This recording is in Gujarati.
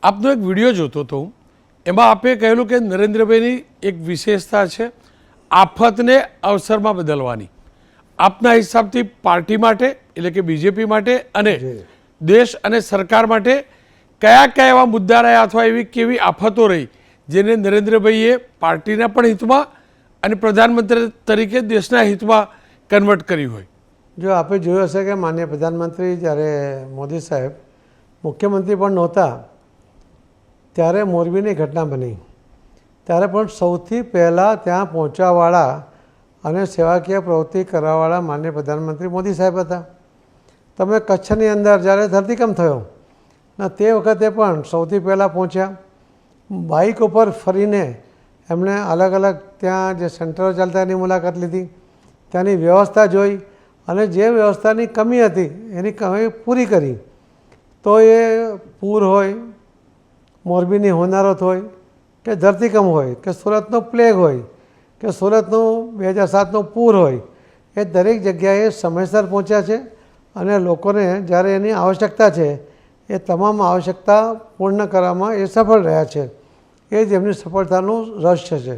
આપનો એક વિડીયો જોતો હતો હું, એમાં આપે કહેલું કે નરેન્દ્રભાઈની એક વિશેષતા છે આફતને અવસરમાં બદલવાની. આપના હિસાબથી પાર્ટી માટે એટલે કે બીજેપી માટે અને દેશ અને સરકાર માટે કયા કયા એવા મુદ્દા રહ્યા અથવા એવી કેવી આફતો રહી જેને નરેન્દ્રભાઈએ પાર્ટીના પણ હિતમાં અને પ્રધાનમંત્રી તરીકે દેશના હિતમાં કન્વર્ટ કરી હોય? જો આપે જોયું હશે કે માનનીય પ્રધાનમંત્રી જ્યારે મોદી સાહેબ મુખ્યમંત્રી પણ નહોતા ત્યારે મોરબીની ઘટના બની, ત્યારે પણ સૌથી પહેલાં ત્યાં પહોંચવાવાળા અને સેવાકીય પ્રવૃત્તિ કરવાવાળા માનનીય પ્રધાનમંત્રી મોદી સાહેબ હતા. તમે કચ્છની અંદર જ્યારે ધરતીકંપ થયો ને તે વખતે પણ સૌથી પહેલાં પહોંચ્યા, બાઇક ઉપર ફરીને એમણે અલગ અલગ ત્યાં જે સેન્ટરો ચાલતા એની મુલાકાત લીધી, ત્યાંની વ્યવસ્થા જોઈ અને જે વ્યવસ્થાની કમી હતી એની કમી પૂરી કરી. તો એ પૂર હોય, મોરબીની હોનારત હોય કે ધરતીકંપ હોય કે સુરતનો પ્લેગ હોય કે સુરતનું 2007નું પૂર હોય, એ દરેક જગ્યાએ સમયસર પહોંચ્યા છે અને લોકોને જ્યારે એની આવશ્યકતા છે એ તમામ આવશ્યકતા પૂર્ણ કરવામાં એ સફળ રહ્યા છે. એ જ એમની સફળતાનું રહસ્ય છે.